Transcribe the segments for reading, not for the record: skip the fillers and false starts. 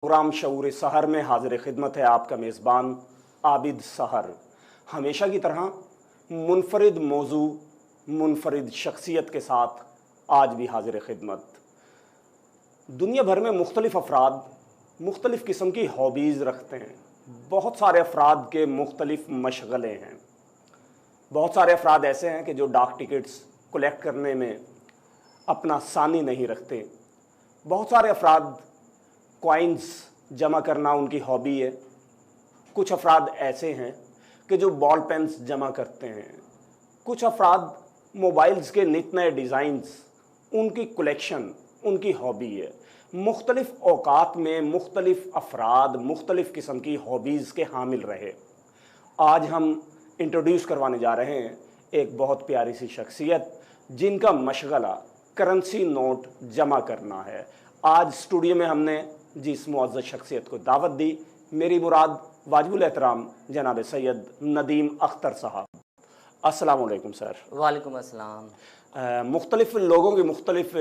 Programme शऊर सहर में हाजिर खिदमत है आपका मेज़बान आबिद सहर। हमेशा की तरह मुनफरिद मौजू मुनफरिद शख्सियत के साथ आज भी हाजिर खिदमत। दुनिया भर में मुख्तलिफ़ अफराद मुख्तलिफ़ किस्म की हॉबीज़ रखते हैं। बहुत सारे अफराद के मुख्तलिफ़ मशगले हैं। बहुत सारे अफराद ऐसे हैं कि जो डाक टिकट्स कलेक्ट करने में अपना सानी नहीं रखते। बहुत सारे अफराद कॉइन्स जमा करना उनकी हॉबी है। कुछ अफराद ऐसे हैं कि जो बॉल पेन्स जमा करते हैं। कुछ अफराद मोबाइल्स के नित नए डिज़ाइंस उनकी कलेक्शन उनकी हॉबी है। मुख्तलिफ़ औकात में मुख्तलिफ़ अफराद मुख्तलिफ़ किस्म की हॉबीज़ के हामिल रहे। आज हम इंट्रोड्यूस करवाने जा रहे हैं एक बहुत प्यारी सी शख्सियत जिनका मशगला करेंसी नोट जमा करना है। आज स्टूडियो में हमने जिस मुअज़्ज़ज़ शख्सियत को दावत दी, मेरी मुराद वाजिबुल एहतराम जनाब सैयद नदीम अख्तर साहब। अस्सलाम वालेकुम सर। वालेकुम अस्सलाम। मुख्तलिफ़ लोगों की मुख्तलिफ़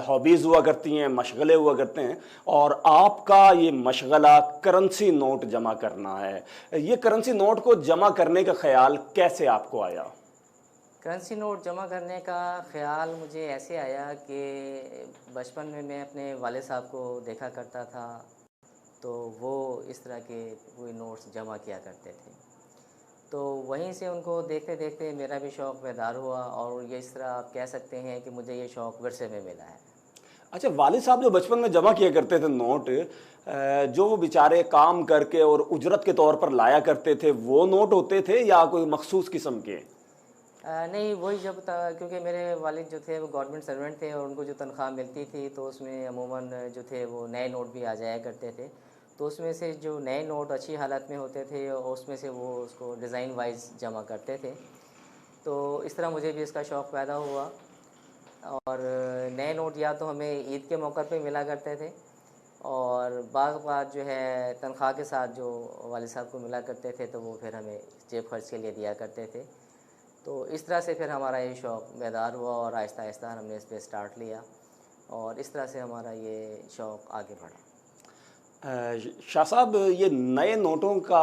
हॉबीज़ हुआ करती हैं, मशगले हुआ करते हैं, और आपका ये मशगला करेंसी नोट जमा करना है। ये करेंसी नोट को जमा करने का ख्याल कैसे आपको आया? करेंसी नोट जमा करने का ख़्याल मुझे ऐसे आया कि बचपन में मैं अपने वाले साहब को देखा करता था, तो वो इस तरह के कोई नोट्स जमा किया करते थे। तो वहीं से उनको देखते देखते मेरा भी शौक़ बेदार हुआ और ये इस तरह आप कह सकते हैं कि मुझे ये शौक़ विरसे में मिला है। अच्छा, वालिद साहब जो बचपन में जमा किया करते थे नोट, जो वो बेचारे काम करके और उजरत के तौर पर लाया करते थे, वो नोट होते थे या कोई मखसूस किस्म के? नहीं, वही जब क्योंकि मेरे वालिद जो थे वो गवर्नमेंट सर्वेंट थे और उनको जो तनख्वाह मिलती थी तो उसमें अमूमन जो थे वो नए नोट भी आ जाया करते थे। तो उसमें से जो नए नोट अच्छी हालत में होते थे और उसमें से वो उसको डिज़ाइन वाइज जमा करते थे। तो इस तरह मुझे भी इसका शौक़ पैदा हुआ और नए नोट या तो हमें ईद के मौके पे मिला करते थे और बाज़ औक़ात जो है तनख्वाह के साथ जो वालिद साहब को मिला करते थे तो वो फिर हमें जेब खर्च के लिए दिया करते थे। तो इस तरह से फिर हमारा ये शौक़ बेदार हुआ और आहिस्ता आहिस्ता हमने इस पे स्टार्ट लिया और इस तरह से हमारा ये शौक़ आगे बढ़ा। शाह साहब, ये नए नोटों का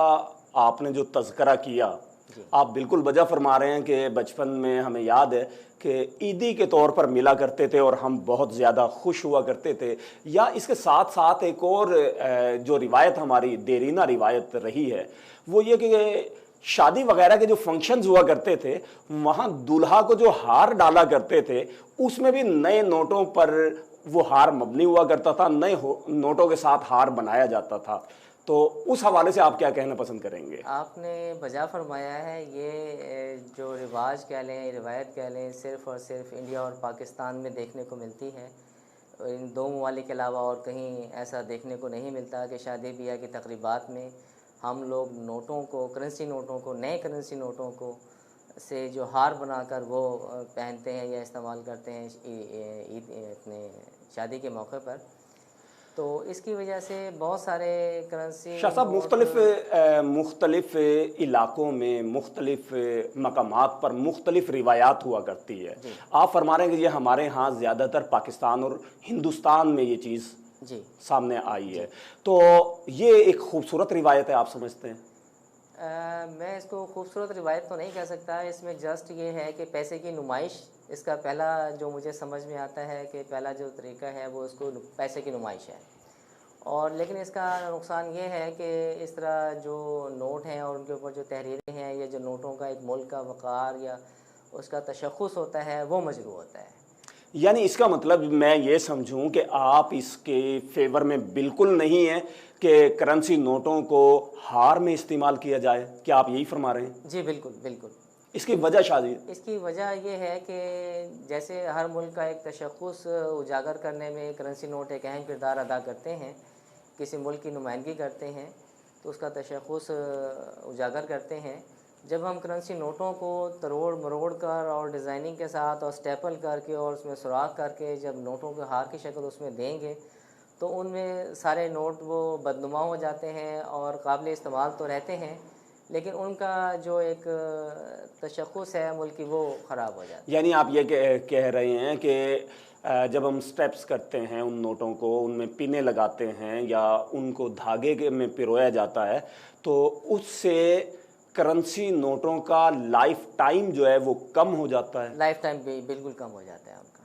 आपने जो तज़किरा किया, जी। आप बिल्कुल वजह फरमा रहे हैं कि बचपन में हमें याद है कि ईदी के तौर पर मिला करते थे और हम बहुत ज़्यादा खुश हुआ करते थे। या इसके साथ साथ एक और जो रिवायत हमारी देरीना रिवायत रही है वो ये कि शादी वगैरह के जो फंक्शंस हुआ करते थे वहाँ दूल्हा को जो हार डाला करते थे उसमें भी नए नोटों पर वो हार मबनी हुआ करता था, नए नोटों के साथ हार बनाया जाता था। तो उस हवाले से आप क्या कहना पसंद करेंगे? आपने बजा फरमाया है। ये जो रिवाज कह लें, रिवायत कह लें, सिर्फ़ और सिर्फ इंडिया और पाकिस्तान में देखने को मिलती है। इन दो ममालिक के अलावा और कहीं ऐसा देखने को नहीं मिलता कि शादी ब्याह की तकरीबात में हम लोग नोटों को, करेंसी नोटों को, नए करेंसी नोटों को से जो हार बनाकर वो पहनते हैं या इस्तेमाल करते हैं ईद अपने शादी के मौके पर। तो इसकी वजह से बहुत सारे करेंसी शाह साहब, नोट। मुख्तलिफ़ इलाक़ों में मुख्तलिफ़ मकामात पर मुख्तलिफ़ रिवायात हुआ करती है। जी आप फरमा रहे हैं कि ये हमारे यहाँ ज़्यादातर पाकिस्तान और हिंदुस्तान में ये चीज़ जी सामने आई जी। है, तो ये एक खूबसूरत रिवायत है, आप समझते हैं? मैं इसको खूबसूरत रिवायत तो नहीं कह सकता। इसमें जस्ट ये है कि पैसे की नुमाइश, इसका पहला जो मुझे समझ में आता है कि पहला जो तरीका है वो इसको पैसे की नुमाइश है। और लेकिन इसका नुकसान ये है कि इस तरह जो नोट हैं और उनके ऊपर जो तहरीरें हैं या जो नोटों का एक मुल्क का वक़ार या उसका तशख़्ख़ुस होता है वो मजरूह होता है। यानी इसका मतलब मैं ये समझूं कि आप इसके फेवर में बिल्कुल नहीं हैं कि करेंसी नोटों को हार में इस्तेमाल किया जाए, क्या आप यही फरमा रहे हैं? जी बिल्कुल, बिल्कुल। इसकी वजह शादी? इसकी वजह ये है कि जैसे हर मुल्क का एक तशख़्ख़ुस उजागर करने में करेंसी नोट एक अहम किरदार अदा करते हैं, किसी मुल्क की नुमाइंदगी करते हैं तो उसका तशख़्ख़ुस उजागर करते हैं। जब हम करेंसी नोटों को तरोड़ मरोड़ कर और डिज़ाइनिंग के साथ और स्टेपल करके और उसमें सुराख करके जब नोटों के हार की शक्ल उसमें देंगे तो उनमें सारे नोट वो बदनुमा हो जाते हैं और काबिल इस्तेमाल तो रहते हैं, लेकिन उनका जो एक तशख़्ख़ुस है मुल्क की वो ख़राब हो जाता है। यानी आप ये कह रहे हैं कि जब हम स्टेप्स करते हैं उन नोटों को, उनमें पिनें लगाते हैं या उनको में पिरोया जाता है, तो उससे करेंसी नोटों का लाइफ टाइम जो है वो कम हो जाता है लाइफ टाइम भी बिल्कुल कम हो जाता है उनका,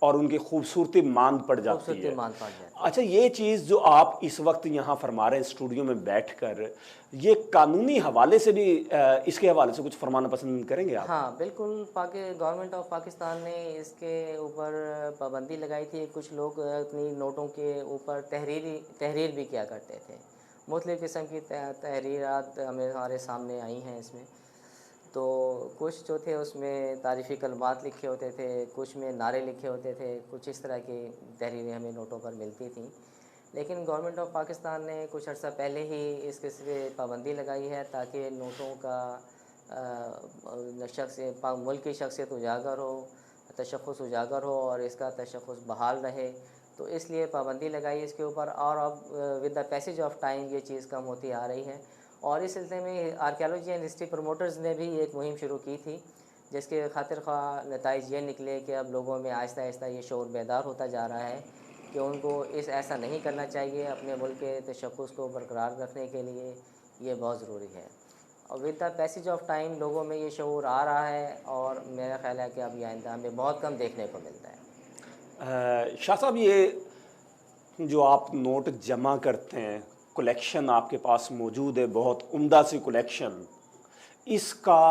और उनकी खूबसूरती मांद पड़ जाती खूबसूरती है। मान पड़ जाती है। अच्छा, ये चीज़ जो आप इस वक्त यहाँ फरमा रहे हैं स्टूडियो में बैठकर, ये कानूनी हवाले से भी इसके हवाले से कुछ फरमाना पसंद करेंगे आप? हाँ बिल्कुल, गवर्नमेंट ऑफ पाकिस्तान ने इसके ऊपर पाबंदी लगाई थी। कुछ लोग अपनी नोटों के ऊपर तहरीर भी किया करते थे। मुख्तलिफ़ किस्म की तहरीरात हमारे सामने आई हैं इसमें। तो कुछ जो थे उसमें तारीफ़ी कलमात लिखे होते थे, कुछ में नारे लिखे होते थे, कुछ इस तरह की तहरीरें हमें नोटों पर मिलती थीं। लेकिन गवर्नमेंट ऑफ पाकिस्तान ने कुछ अर्सा पहले ही इसके पे पाबंदी लगाई है ताकि नोटों का मुल्क की शख्सियत उजागर हो, तशख़्ख़ुस उजागर हो और इसका तशख़्ख़ुस बहाल रहे। तो इसलिए पाबंदी लगाई इसके ऊपर, और अब with the passage of time ये चीज़ कम होती आ रही है। और इस सिलसिले में आर्कियोलॉजी एंड हिस्ट्री प्रमोटर्स ने भी एक मुहिम शुरू की थी, जिसके खातिर ख़्वाह नताइज ये निकले कि अब लोगों में आहिस्ता आहिस्ता ये शऊर बेदार होता जा रहा है कि उनको ऐसा नहीं करना चाहिए। अपने मुल्क के तशख़्ख़ुस को बरकरार रखने के लिए ये बहुत ज़रूरी है। और with the passage of time लोगों में ये शऊर आ रहा है और मेरा ख़्याल है कि अब ये आइंदा हमें बहुत कम देखने को मिलता है। शाह साहब, ये जो आप नोट जमा करते हैं, कलेक्शन आपके पास मौजूद है, बहुत उम्दा सी कलेक्शन, इसका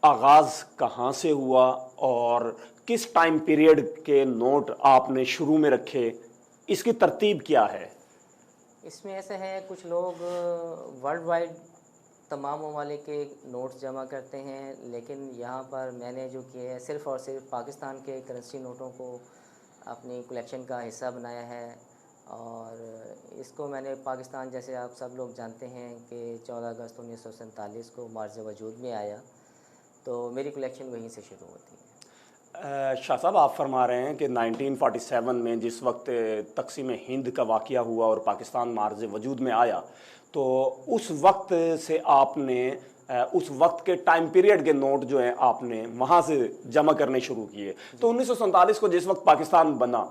आगाज़ कहाँ से हुआ और किस टाइम पीरियड के नोट आपने शुरू में रखे, इसकी तरतीब क्या है? इसमें ऐसे है, कुछ लोग वर्ल्ड वाइड तमाम ममालिक के नोट्स जमा करते हैं, लेकिन यहाँ पर मैंने जो किया है सिर्फ़ और सिर्फ पाकिस्तान के करेंसी नोटों को अपनी कलेक्शन का हिस्सा बनाया है। और इसको मैंने पाकिस्तान, जैसे आप सब लोग जानते हैं कि 14 अगस्त 1947 को मार्ज़ वजूद में आया, तो मेरी कलेक्शन वहीं से शुरू होती है। शाह साहब, आप फरमा रहे हैं कि 1947 में जिस वक्त तक़सीम हिंद का वाक़या हुआ और पाकिस्तान मार्ज़ वजूद में आया, तो उस वक्त से आपने उस वक्त के टाइम पीरियड के नोट जो हैं आपने वहाँ से जमा करने शुरू किए। तो 1947 को जिस वक्त पाकिस्तान बना,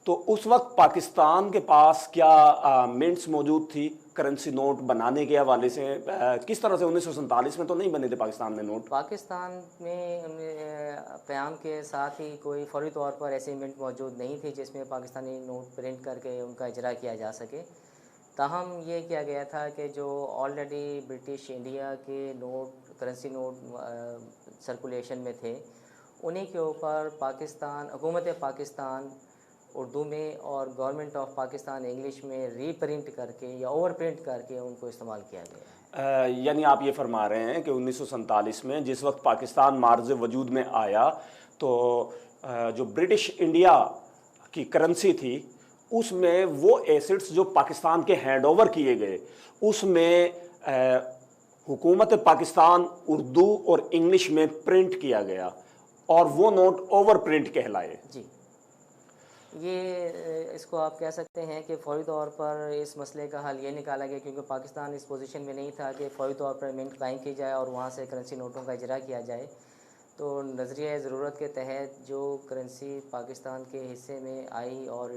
तो उस वक्त पाकिस्तान के पास क्या मिंट्स मौजूद थी करेंसी नोट बनाने के हवाले से? किस तरह से 1947 में तो नहीं बने थे पाकिस्तान में नोट? पाकिस्तान में क़याम के साथ ही कोई फौरी तौर पर ऐसी मिंट मौजूद नहीं थी जिसमें पाकिस्तानी नोट प्रिंट करके उनका इजरा किया जा सके। ताहम ये किया गया था कि जो ऑलरेडी ब्रिटिश इंडिया के नोट, करेंसी नोट सर्कुलेशन में थे, उन्हीं के ऊपर हुकूमत पाकिस्तान उर्दू में और गवर्नमेंट ऑफ पाकिस्तान इंग्लिश में रीप्रिंट करके या ओवर प्रिंट करके उनको इस्तेमाल किया गया। यानी आप ये फरमा रहे हैं कि 1947 में जिस वक्त पाकिस्तान मार्ज़ वजूद में आया, तो जो ब्रिटिश इंडिया की करेंसी थी उसमें वो एसेट्स जो पाकिस्तान के हैंड ओवर किए गए, उसमें हुकूमत पाकिस्तान उर्दू और इंग्लिश में प्रिंट किया गया और वो नोट ओवर प्रिंट कहलाए। जी, ये इसको आप कह सकते हैं कि फ़ौरी तौर पर इस मसले का हल ये निकाला गया, क्योंकि पाकिस्तान इस पोजीशन में नहीं था कि फ़ौरी तौर पर मिंट कायम की जाए और वहाँ से करेंसी नोटों का इजरा किया जाए। तो नज़रिया ज़रूरत के तहत जो करेंसी पाकिस्तान के हिस्से में आई और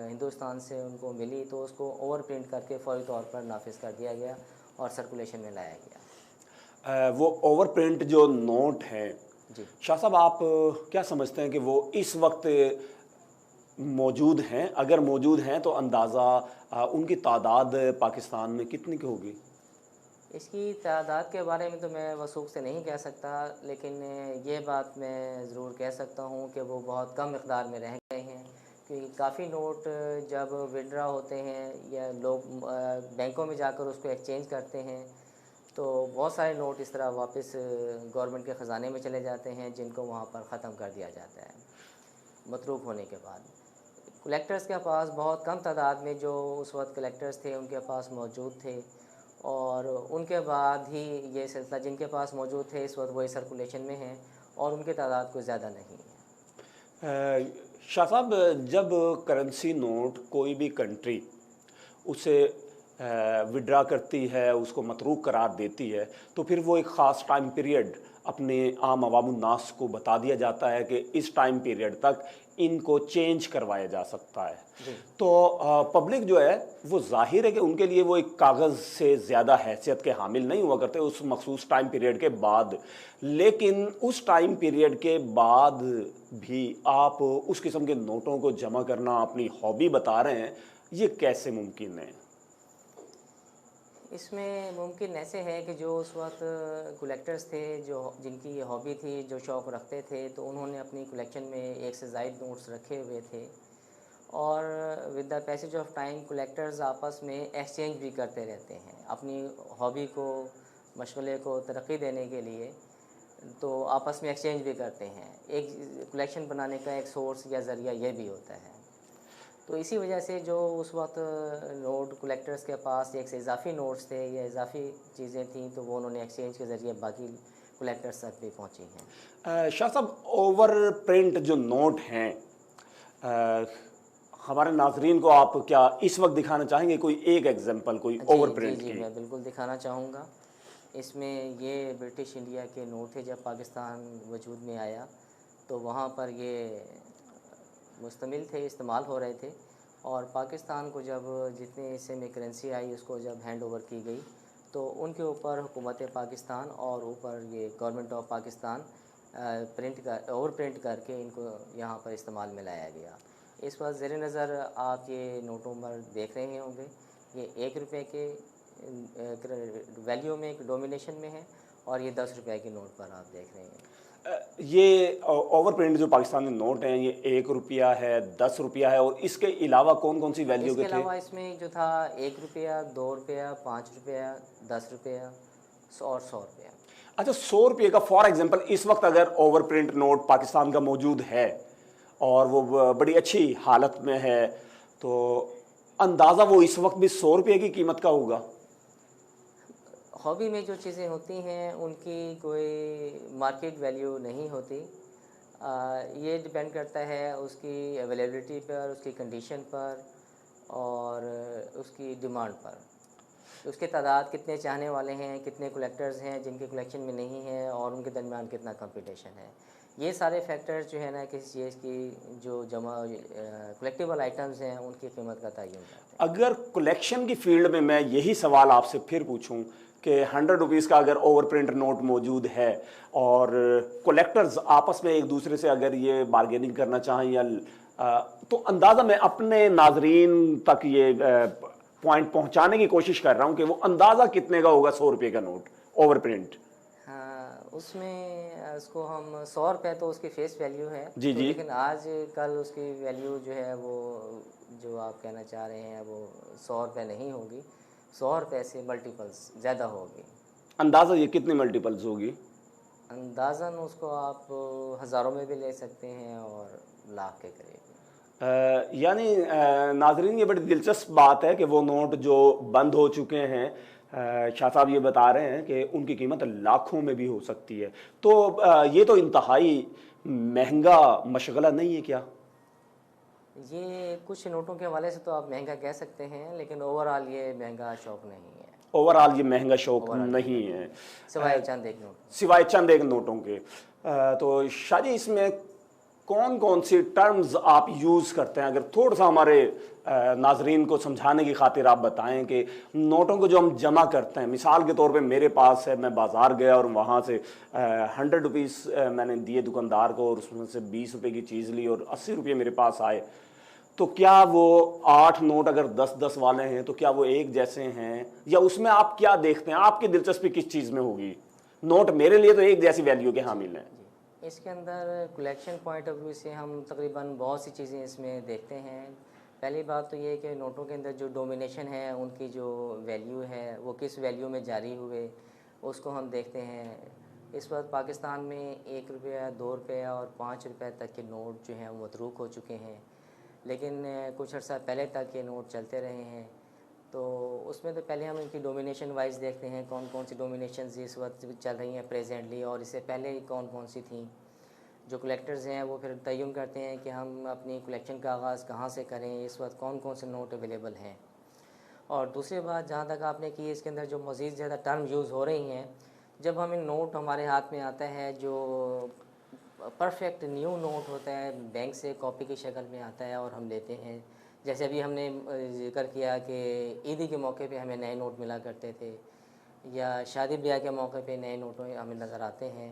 हिंदुस्तान से उनको मिली, तो उसको ओवर प्रिंट करके फ़ौरी तौर पर नाफिज कर दिया गया और सर्कुलेशन में लाया गया। वो ओवर प्रिंट जो नोट हैं, जी, शाह साहब, आप क्या समझते हैं कि वो इस वक्त मौजूद हैं? अगर मौजूद हैं तो अंदाज़ा उनकी तादाद पाकिस्तान में कितनी की होगी? इसकी तादाद के बारे में तो मैं वसूख से नहीं कह सकता, लेकिन ये बात मैं ज़रूर कह सकता हूँ कि वो बहुत कम मिक़दार में रह गए हैं। क्योंकि काफ़ी नोट जब विड्रा होते हैं या लोग बैंकों में जाकर उसको एक्सचेंज करते हैं, तो बहुत सारे नोट इस तरह वापस गवर्नमेंट के ख़जाने में चले जाते हैं, जिनको वहाँ पर ख़त्म कर दिया जाता है मतरूक होने के बाद। कलेक्टर्स के पास बहुत कम तादाद में जो उस वक्त कलेक्टर्स थे उनके पास मौजूद थे, और उनके बाद ही ये सिलसिला जिनके पास मौजूद थे इस वक्त वही सर्कुलेशन में हैं और उनकी तादाद कोई ज़्यादा नहीं है। शाह साहब, जब करेंसी नोट कोई भी कंट्री उसे विड्रा करती है, उसको मतरूक करार देती है, तो फिर वो एक ख़ास टाइम पीरियड अपने आम अवामुन्नास को बता दिया जाता है कि इस टाइम पीरियड तक इनको चेंज करवाया जा सकता है। तो पब्लिक जो है वो जाहिर है कि उनके लिए वो एक कागज़ से ज़्यादा हैसियत के हामिल नहीं हुआ करते उस मखसूस टाइम पीरियड के बाद। लेकिन उस टाइम पीरियड के बाद भी आप उस किस्म के नोटों को जमा करना अपनी हॉबी बता रहे हैं, ये कैसे मुमकिन है? इसमें मुमकिन ऐसे है कि जो उस वक्त कलेक्टर्स थे, जो जिनकी हॉबी थी, जो शौक़ रखते थे, तो उन्होंने अपनी कलेक्शन में एक से ज़ायद नोट्स रखे हुए थे। और with the passage of time collectors आपस में एक्सचेंज भी करते रहते हैं अपनी हॉबी को, मशगले को तरक्की देने के लिए। तो आपस में एक्सचेंज भी करते हैं। एक कलेक्शन बनाने का एक सोर्स या ज़रिया ये भी होता है। तो इसी वजह से जो उस वक्त नोट कलेक्टर्स के पास एक से इजाफ़ी नोट्स थे या इजाफ़ी चीज़ें थीं, तो वो उन्होंने एक्सचेंज के ज़रिए बाकी कलेक्टर्स तक भी पहुँची हैं। शाह साहब, ओवर प्रिंट जो नोट हैं, हमारे नाजरीन को आप क्या इस वक्त दिखाना चाहेंगे कोई एक एग्जांपल कोई ओवर प्रिंट जी की? मैं बिल्कुल दिखाना चाहूँगा। इसमें ये ब्रिटिश इंडिया के नोट थे। जब पाकिस्तान वजूद में आया तो वहाँ पर ये मुस्तमिल थे, इस्तेमाल हो रहे थे। और पाकिस्तान को जब जितने हिस्से में करेंसी आई उसको जब हैंड ओवर की गई, तो उनके ऊपर हुकूमत पाकिस्तान और ऊपर ये government of Pakistan over print करके इनको यहाँ पर इस्तेमाल में लाया गया। इस वक्त ज़ेर नज़र आप ये नोटों पर देख रहे होंगे, ये 1 रुपये के वैल्यू में एक डोमिनेशन में है, और ये 10 रुपये के नोट पर आप देख रहे हैं। ये ओवर प्रिंट जो पाकिस्तानी नोट हैं, ये 1 रुपया है, 10 रुपया है, और इसके अलावा कौन कौन सी वैल्यू इसके के थे? अलावा इसमें जो था 1 रुपया, 2 रुपया, 5 रुपया, 10 रुपया और 100 रुपया। अच्छा, 100 रुपये का फॉर एग्जांपल इस वक्त अगर ओवर प्रिंट नोट पाकिस्तान का मौजूद है और वो बड़ी अच्छी हालत में है, तो अंदाज़ा वो इस वक्त भी 100 रुपये की कीमत का होगा? हॉबी में जो चीज़ें होती हैं उनकी कोई मार्केट वैल्यू नहीं होती। ये डिपेंड करता है उसकी अवेलेबिलिटी पर, उसकी कंडीशन पर और उसकी डिमांड पर। उसके तादाद कितने चाहने वाले हैं, कितने कलेक्टर्स हैं जिनके कलेक्शन में नहीं है, और उनके दरमियान कितना कंपटीशन है। ये सारे फैक्टर्स जो है ना किसी चीज़ की जो जमा कलेक्टिबल आइटम्स हैं उनकी कीमत का तयन करते हैं। अगर कलेक्शन की फील्ड में मैं यही सवाल आपसे फिर पूछूं कि 100 रुपीज़ का अगर ओवर प्रिंट नोट मौजूद है और कलेक्टर्स आपस में एक दूसरे से अगर ये बार्गेनिंग करना चाहें या तो अंदाज़ा मैं अपने नाजरीन तक ये पॉइंट पहुंचाने की कोशिश कर रहा हूं कि वो अंदाज़ा कितने का होगा 100 रुपये का नोट ओवर प्रिंट? हाँ, उसमें उसको हम 100 रुपये तो उसकी फेस वैल्यू है। जी तो जी। लेकिन आज कल उसकी वैल्यू जो है वो जो आप कहना चाह रहे हैं वो 100 रुपये नहीं होगी, 100 रुपये से मल्टीपल्स ज़्यादा होगी। अंदाज़ा ये कितनी मल्टीपल्स होगी? अंदाज़न उसको आप हज़ारों में भी ले सकते हैं और लाख के करीब। यानी नाजरीन, ये बड़ी दिलचस्प बात है कि वो नोट जो बंद हो चुके हैं, शाह साहब ये बता रहे हैं कि उनकी कीमत लाखों में भी हो सकती है। तो ये तो इंतहाई महंगा मशगला नहीं है क्या? ये कुछ नोटों के हवाले से तो आप महंगा कह सकते हैं, लेकिन ओवरऑल ये महंगा शौक़ नहीं है। ओवरऑल ये महंगा शौक ओवरऑल नहीं है, सिवाय चंद एक नोट। सिवाय चंद एक नोटों के। तो शाह जी, इसमें कौन कौन सी टर्म्स आप यूज़ करते हैं? अगर थोड़ा सा हमारे नाजरीन को समझाने की खातिर आप बताएं कि नोटों को जो हम जमा करते हैं, मिसाल के तौर पे मेरे पास है, मैं बाज़ार गया और वहाँ से 100 रुपीज़ मैंने दिए दुकानदार को और उसमें से 20 रुपये की चीज़ ली और 80 रुपये मेरे पास आए, तो क्या वो 8 नोट अगर 10-10 वाले हैं तो क्या वो एक जैसे हैं, या उसमें आप क्या देखते हैं? आपकी दिलचस्पी किस चीज़ में होगी? नोट मेरे लिए तो एक जैसी वैल्यू के हामिल हैं। इसके अंदर कलेक्शन पॉइंट ऑफ व्यू से हम तकरीबन बहुत सी चीज़ें इसमें देखते हैं। पहली बात तो ये है कि नोटों के अंदर जो डोमिनेशन है, उनकी जो वैल्यू है वो किस वैल्यू में जारी हुए, उसको हम देखते हैं। इस वक्त पाकिस्तान में 1 रुपया, 2 रुपया और 5 रुपये तक के नोट जो हैं वो मतरूक हो चुके हैं, लेकिन कुछ अर्सा पहले तक ये नोट चलते रहे हैं। तो उसमें तो पहले हम इनकी डोमिनेशन वाइज देखते हैं, कौन कौन सी डोमिनेशन इस वक्त चल रही हैं प्रेजेंटली, और इससे पहले कौन कौन सी थी। जो कलेक्टर्स हैं वो फिर तयन करते हैं कि हम अपनी कलेक्शन का आगाज़ कहाँ से करें, इस वक्त कौन कौन से नोट अवेलेबल हैं। और दूसरी बात जहाँ तक आपने की, इसके अंदर जो मज़ीद ज़्यादा टर्म यूज़ हो रही हैं, जब हमें नोट हमारे हाथ में आता है जो परफेक्ट न्यू नोट होता है, बैंक से कॉपी की शक्ल में आता है और हम लेते हैं। जैसे अभी हमने जिक्र किया कि ईदी के मौके पे हमें नए नोट मिला करते थे, या शादी ब्याह के मौके पे नए नोट हमें नज़र आते हैं।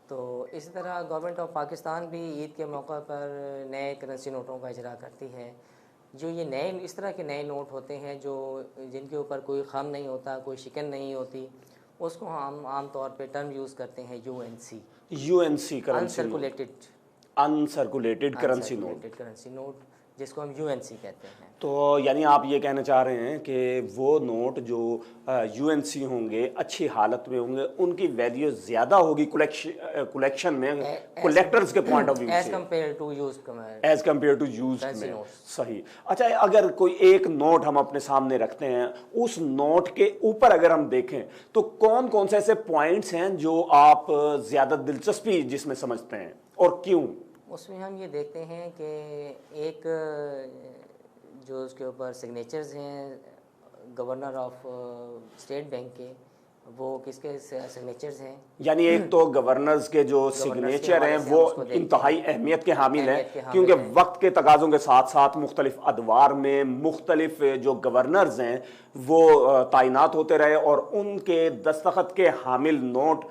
तो इसी तरह गवर्नमेंट ऑफ पाकिस्तान भी ईद के मौका पर नए करेंसी नोटों का इजरा करती है। जो ये नए इस तरह के नए नोट होते हैं जो जिनके ऊपर कोई ख़म नहीं होता, कोई शिकन नहीं होती, उसको हम आम तौर पे टर्म यूज़ करते हैं UNC, UNC currency note, uncirculated uncirculated currency note. Uncirculated currency note, जिसको हम यूएनसी कहते हैं। तो यानी आप ये कहना चाह रहे हैं कि वो नोट जो यूएनसी होंगे, अच्छी हालत में होंगे, उनकी वैल्यू ज़्यादा होगी कलेक्शन में, कलेक्टर्स के पॉइंट ऑफ व्यू एज से, compare to use as compare to use Currency में। notes। सही। अच्छा, अगर कोई एक नोट हम अपने सामने रखते हैं, उस नोट के ऊपर अगर हम देखें तो कौन कौन से ऐसे पॉइंट्स हैं जो आप ज़्यादा दिलचस्पी जिसमें समझते हैं और क्यों? उसमें हम ये देखते हैं कि एक जो उसके ऊपर सिग्नेचर्स हैं गवर्नर ऑफ स्टेट बैंक के, वो किसके सिग्नेचर्स हैं। यानी एक तो गवर्नर्स के जो सिग्नेचर हैं वो इंतहाई अहमियत के हामिल हैं, क्योंकि वक्त के तकाज़ों के साथ साथ मुख्तलिफ अदवार में मुख्तलिफ जो गवर्नर्स हैं वो तैनात होते रहे और उनके दस्तखत के हामिल नोट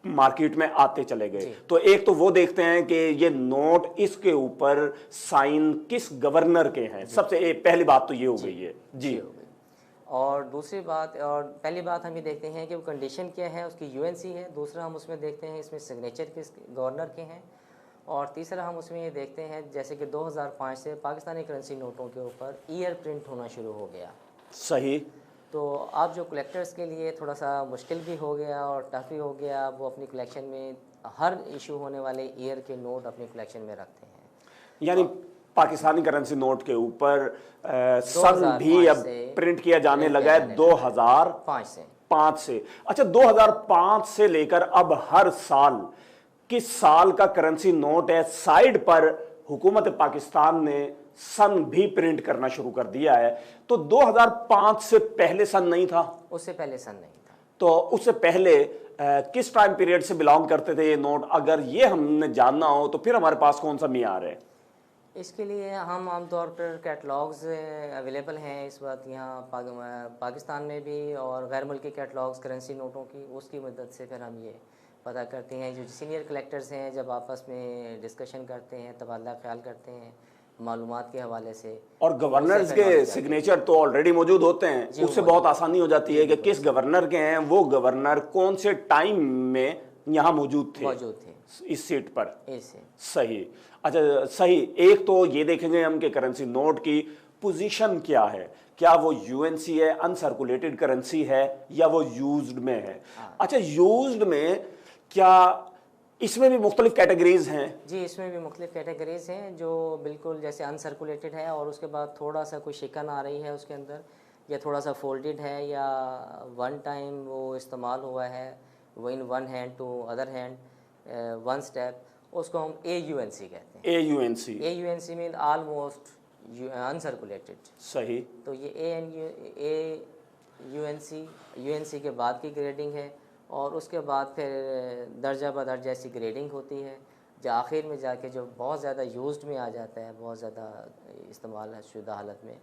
मार्केट में आते चले गए। तो एक तो वो देखते हैं कि ये नोट, इसके ऊपर साइन किस गवर्नर के हैं। सबसे पहली बात तो ये हो गई है जी। और दूसरी बात, और पहली बात हम ये देखते हैं कि वो कंडीशन क्या है, उसकी यूएनसी है। दूसरा हम उसमें देखते हैं इसमें सिग्नेचर किस गवर्नर के हैं। और तीसरा हम उसमें ये देखते हैं जैसे कि 2005 से पाकिस्तानी करेंसी नोटों के ऊपर ईयर प्रिंट होना शुरू हो गया। सही। तो अब जो कलेक्टर्स के लिए थोड़ा सा मुश्किल भी हो गया और टफ भी हो गया, वो अपनी कलेक्शन में हर इशू होने वाले ईयर के नोट अपनी कलेक्शन में रखते हैं। यानी पाकिस्तानी करेंसी नोट के ऊपर सन भी अब प्रिंट किया जाने लगा है 2005 से। अच्छा, 2005 से लेकर अब हर साल किस साल का करेंसी नोट है, साइड पर हुकूमत पाकिस्तान ने सन भी प्रिंट करना शुरू कर दिया है। तो 2005 से पहले सन नहीं था? उससे पहले सन नहीं था। तो उससे पहले किस टाइम पीरियड से बिलोंग करते थे ये नोट? अगर ये हमने जानना हो तो फिर हमारे पास कौन सा मियार है? इसके लिए हम आमतौर पर कैटलॉग्स अवेलेबल हैं इस वक्त यहाँ पाकिस्तान में भी, और गैर मुल्की कैटलॉग्स करेंसी नोटों की, उसकी मदद से फिर हम ये पता करते हैं। जो सीनियर कलेक्टर्स हैं जब आपस में डिस्कशन करते हैं, तबादला ख्याल करते हैं मालूमात के हवाले से, और गवर्नर्स के सिग्नेचर तो ऑलरेडी मौजूद होते हैं, उससे बहुत आसानी हो जाती है कि किस गवर्नर के हैं, वो गवर्नर कौन से टाइम में यहाँ मौजूद थे इस सीट पर। सही। अच्छा, सही। एक तो ये देखेंगे हम कि करेंसी नोट की पोजीशन क्या है, क्या वो यूएनसी है, अनसर्कुलेटेड करेंसी है, या वो यूज्ड में है। अच्छा, यूज्ड में क्या इसमें भी मुख्तलिफ कैटेगरीज हैं? जी, इसमें भी मुख्तलिफ कैटेगरीज हैं जो बिल्कुल जैसे अनसर्कुलेटेड है और उसके बाद थोड़ा सा कोई शिकन आ रही है उसके अंदर, या थोड़ा सा फोल्डेड है, या वन टाइम वो इस्तेमाल हुआ है, वो in one hand to other hand, one step, उसको हम AUNC कहते हैं। AUNC mean almost uncirculated. सही। तो ये UNC के बाद की ग्रेडिंग है, और उसके बाद फिर दर्जा बदर्जा ऐसी ग्रेडिंग होती है, जो आखिर में जाके जो बहुत ज़्यादा यूज्ड में आ जाता है, बहुत ज़्यादा इस्तेमाल शुदा हालत में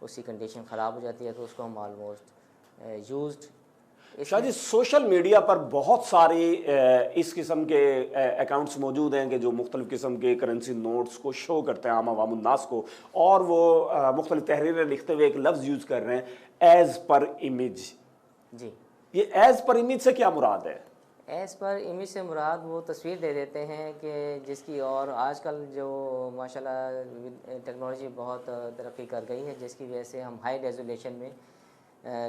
उसकी कंडीशन ख़राब हो जाती है, तो उसको हम ऑलमोस्ट यूज्ड। शायद सोशल मीडिया पर बहुत सारी इस किस्म के अकाउंट्स मौजूद हैं कि जो मुख्तलिफ़ किस्म के करेंसी नोट्स को शो करते हैं आम अवामुन्नास को, और वो मुख्तलिफ तहरीरें लिखते हुए एक लफ्ज़ यूज़ कर रहे हैं, एज़ पर इमेज। जी, ये एज़ पर इमेज से क्या मुराद है? एज़ पर इमेज से मुराद वो तस्वीर दे देते हैं कि जिसकी, और आजकल जो माशाल्लाह टेक्नोलॉजी बहुत तरक्की कर गई है, जिसकी वजह से हम हाई रेजोल्यूशन में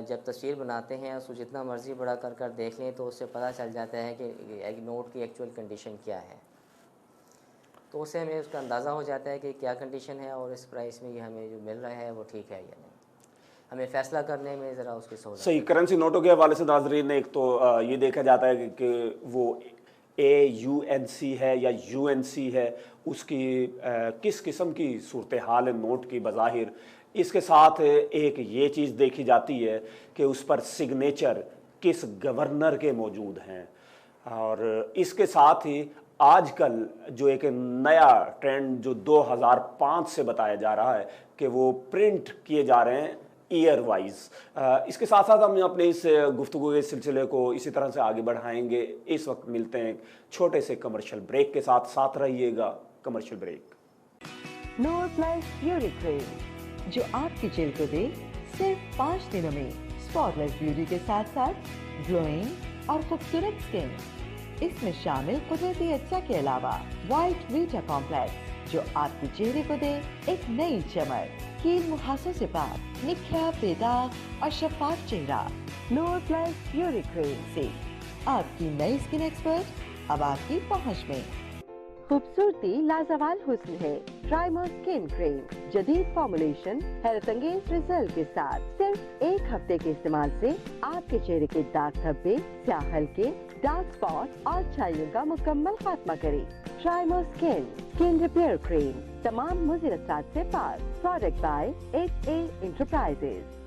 जब तस्वीर बनाते हैं उसको जितना मर्ज़ी बड़ा कर कर देख लें तो उससे पता चल जाता है कि एक नोट की एक्चुअल कंडीशन क्या है। तो उससे हमें उसका अंदाज़ा हो जाता है कि क्या कंडीशन है और इस प्राइस में ये हमें जो मिल रहा है वो ठीक है या नहीं। हमें फ़ैसला करने में ज़रा उसकी सहूलत। सही। करेंसी नोटों के हवाले से नाज़रीन ने एक तो ये देखा जाता है कि वो AUNC है या UNC है, उसकी किस किस्म की सूरत हाल है नोट की बज़ाहिर। इसके साथ एक ये चीज़ देखी जाती है कि उस पर सिग्नेचर किस गवर्नर के मौजूद हैं। और इसके साथ ही आजकल जो एक नया ट्रेंड जो 2005 से बताया जा रहा है कि वो प्रिंट किए जा रहे हैं ईयर वाइज। इसके साथ साथ हम अपने इस गुफ्तगू के सिलसिले को इसी तरह से आगे बढ़ाएंगे। इस वक्त मिलते हैं एक छोटे से कमर्शियल ब्रेक के साथ। साथ रहिएगा। Commercial break. नोरप्लस ब्यूटी क्रीम जो आपके चेहरे को दे सिर्फ 5 दिनों में स्पॉटलेस ब्यूटी के साथ साथ ग्लोइंग और खूबसूरत स्किन। इसमें शामिल कुदरती अज्जा के अलावा वाइट वीटा कॉम्प्लेक्स जो आपके चेहरे को दे एक नई चमक। कील मुहासों से पाक, निखरा, बेदाग और शफाफ चेहरा। नोरप्लस ब्यूटी क्रीम से आपकी नई स्किन एक्सपर्ट अब आपकी पहुंच में। खूबसूरती लाजवाल हुस्न है। ट्राइमर स्किन क्रीम जदीद फॉर्मुलेशन हैरत अंगेज रिजल्ट के साथ सिर्फ 1 हफ्ते के इस्तेमाल से आपके चेहरे के दाग धब्बे, स्याह हल्के, डार्क स्पॉट और छाइयों का मुकम्मल खात्मा करे। ट्राइमर स्किन रिपेयर क्रीम तमाम मुज़िर असरात से पाक। Product by HA enterprises.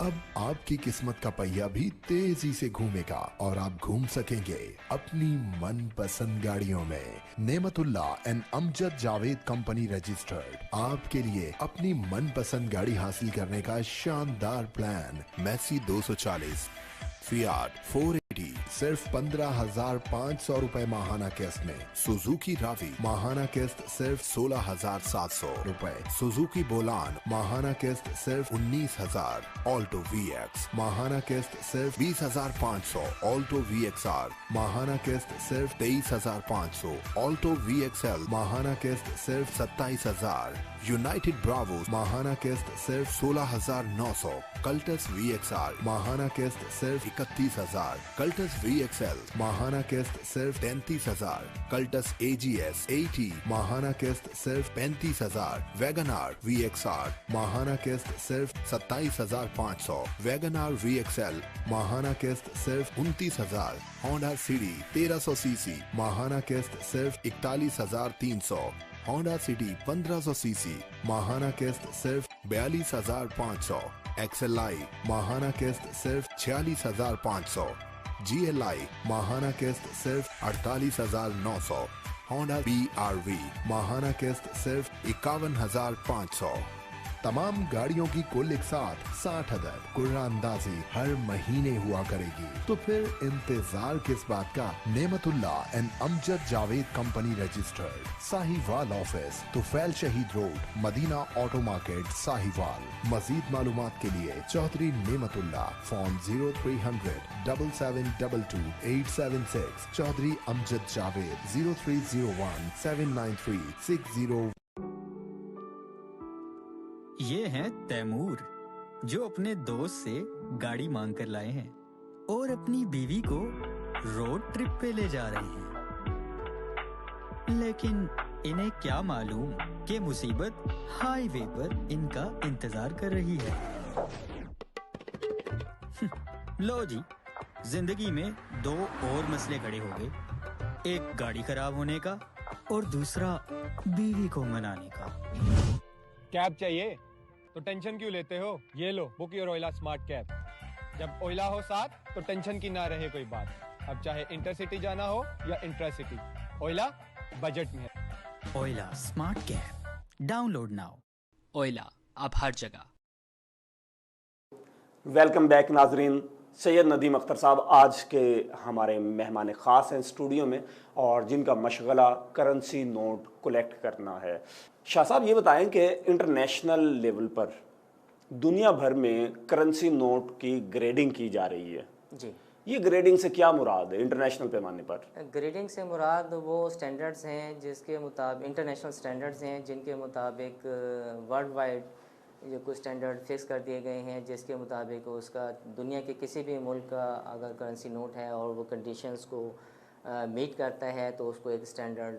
अब आपकी किस्मत का पहिया भी तेजी से घूमेगा और आप घूम सकेंगे अपनी मनपसंद गाड़ियों में। Nematullah and Amjad Javed company registered आपके लिए अपनी मनपसंद गाड़ी हासिल करने का शानदार प्लान। मैसी 240, फियाट 480 सिर्फ 15,500 रुपए माहाना किस्त में। सुजुकी रावी माहाना किस्त सिर्फ 16,700 रुपए। सुजुकी बोलान माहाना किस्त सिर्फ 19,000। ऑल्टो VX माहाना किस्त सिर्फ 20,500। ऑल्टो VXR माहाना किस्त सिर्फ 23,500। ऑल्टो VXL माहाना किस्त सिर्फ 27,000। यूनाइटेड ब्रावो माहाना किस्त सिर्फ 16,900। कल्टस VXR माहाना किस्त सिर्फ 31,000। कल्टस VXL माहाना किस्त सिर्फ 33,000। कल्टस AGS 80 माहाना किस्त सिर्फ 35,000। वैगनार VXR माहाना किस्त सिर्फ 27,500। वैगनार VXL माहाना किस्त सिर्फ 29,000। होंडा सिटी 1300 सीसी माहाना किस्त सिर्फ 41,300। होंडा सिटी 1500 सीसी माहाना किस्त सिर्फ 42,500। XLI माहाना किस्त सिर्फ 46,500। GLI माहाना किस्त सिर्फ 48,900। होंडा BRV माहाना किस्त सिर्फ 51,500। तमाम गाड़ियों की कुल एक साथ 60 अदद कुर्रानंदाजी हर महीने हुआ करेगी। तो फिर इंतजार किस बात का। Nematullah and Amjad Javed company registered, Sahiwal office, Tufail Shaheed road, Madina auto market, Sahiwal. मजीद मालूमात के लिए चौधरी नेमतुल्ला, फोन 0300 7722 876। चौधरी अमजद जावेद 0301 793 60। ये हैं तैमूर जो अपने दोस्त से गाड़ी मांग कर लाए हैं और अपनी बीवी को रोड ट्रिप पे ले जा रहे हैं। लेकिन इन्हें क्या मालूम कि मुसीबत हाईवे पर इनका इंतजार कर रही है। लो जी, जिंदगी में 2 और मसले खड़े हो गए। एक गाड़ी खराब होने का और दूसरा बीवी को मनाने का। कैब चाहिए तो टेंशन क्यों लेते हो? ये लो, बुक योर ओइला स्मार्ट कैब। जब ओइला हो साथ तो टेंशन की ना रहे कोई बात। अब चाहे इंटरसिटी जाना हो या इंट्रासिटी, ओइला बजट में है। ओइला स्मार्ट कैब डाउनलोड नाउ। ओइला अब हर जगह। वेलकम बैक नाजरीन। सैयद नदीम अख्तर साहब आज के हमारे मेहमान ख़ास हैं स्टूडियो में और जिनका मशगला करेंसी नोट कलेक्ट करना है। शाह साहब ये बताएं कि इंटरनेशनल लेवल पर दुनिया भर में करेंसी नोट की ग्रेडिंग की जा रही है जी। ये ग्रेडिंग से क्या मुराद है इंटरनेशनल पैमाने पर? ग्रेडिंग से मुराद वो स्टैंडर्ड्स हैं जिसके मुताबिक, इंटरनेशनल स्टैंडर्ड्स हैं जिनके मुताबिक वर्ल्ड वाइड जो कुछ स्टैंडर्ड फिक्स कर दिए गए हैं, जिसके मुताबिक उसका दुनिया के किसी भी मुल्क का अगर करेंसी नोट है और वो कंडीशंस को मीट करता है तो उसको एक स्टैंडर्ड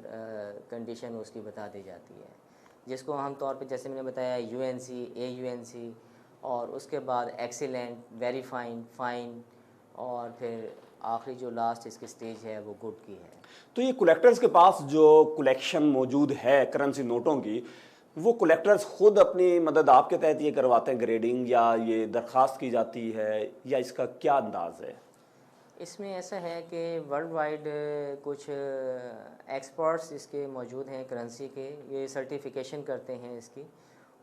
कंडीशन उसकी बता दी जाती है, जिसको हम तौर पे जैसे मैंने बताया UNC, AUNC और उसके बाद एक्सीलेंट, वेरी फाइन, फाइन और फिर आखिरी जो लास्ट इसकी स्टेज है वो गुड की है। तो ये कलेक्टर्स के पास जो कलेक्शन मौजूद है करेंसी नोटों की, वो कलेक्टर्स खुद अपनी मदद आपके तहत ये करवाते हैं ग्रेडिंग, या ये दरख्वास्त की जाती है, या इसका क्या अंदाज है? इसमें ऐसा है कि वर्ल्ड वाइड कुछ एक्सपर्ट्स इसके मौजूद हैं करेंसी के, ये सर्टिफिकेशन करते हैं इसकी,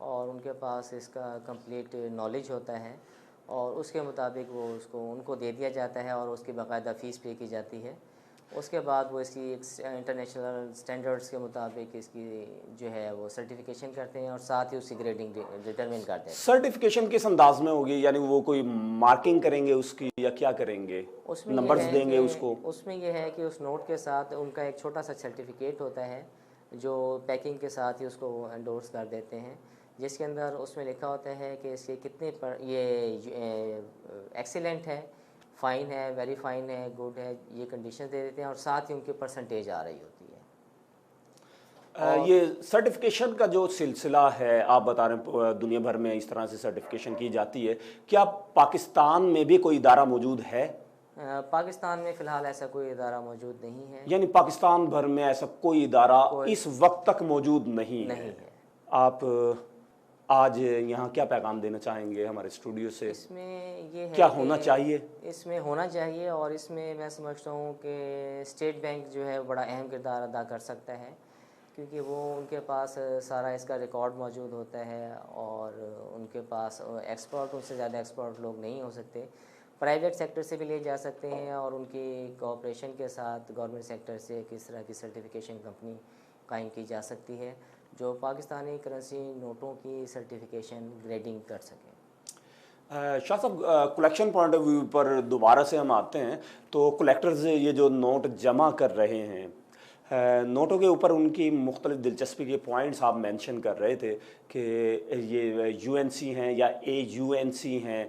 और उनके पास इसका कंप्लीट नॉलेज होता है, और उसके मुताबिक वो उसको उनको दे दिया जाता है और उसकी बाकायदा फ़ीस पे की जाती है। उसके बाद वो इसकी इंटरनेशनल स्टैंडर्ड्स के मुताबिक इसकी जो है वो सर्टिफिकेशन करते हैं और साथ ही उसकी ग्रेडिंग डिटरमिन करते हैं। सर्टिफिकेशन किस अंदाज में होगी, यानी वो कोई मार्किंग करेंगे उसकी या क्या करेंगे, उसमें नंबर्स ये है देंगे कि उसको? उसमें यह है कि उस नोट के साथ उनका एक छोटा सा सर्टिफिकेट होता है जो पैकिंग के साथ ही उसको एंडोर्स कर देते हैं, जिसके अंदर उसमें लिखा होता है कि इसके कितने पर ये एक्सीलेंट है, फ़ाइन है, वेरी फ़ाइन है, गुड है, ये कंडीशन दे देते हैं, और साथ ही उनकी परसेंटेज आ रही होती है। ये सर्टिफिकेशन का जो सिलसिला है आप बता रहे हैं दुनिया भर में इस तरह से सर्टिफिकेशन की जाती है, क्या पाकिस्तान में भी कोई इदारा मौजूद है? पाकिस्तान में फ़िलहाल ऐसा कोई इदारा मौजूद नहीं है। यानी पाकिस्तान भर में ऐसा कोई इदारा इस वक्त तक मौजूद नहीं है। आप आज यहाँ क्या पैगाम देना चाहेंगे हमारे स्टूडियो से? इसमें ये है क्या होना चाहिए? इसमें होना चाहिए, और इसमें मैं समझता हूँ कि स्टेट बैंक जो है बड़ा अहम किरदार अदा कर सकता है, क्योंकि वो उनके पास सारा इसका रिकॉर्ड मौजूद होता है, और उनके पास एक्सपर्ट, उनसे ज़्यादा एक्सपर्ट लोग नहीं हो सकते। प्राइवेट सेक्टर से भी ले जा सकते हैं, और उनकी कोऑपरेशन के साथ गवर्नमेंट सेक्टर से किस तरह की सर्टिफिकेशन कंपनी कायम की जा सकती है जो पाकिस्तानी करेंसी नोटों की सर्टिफिकेशन ग्रेडिंग कर सके। शाह साहब, कलेक्शन पॉइंट ऑफ व्यू पर दोबारा से हम आते हैं, तो कलेक्टर्स ये जो नोट जमा कर रहे हैं, नोटों के ऊपर उनकी मुख्तलिफ दिलचस्पी के पॉइंट्स आप मेंशन कर रहे थे कि ये यूएनसी हैं या AUNC हैं,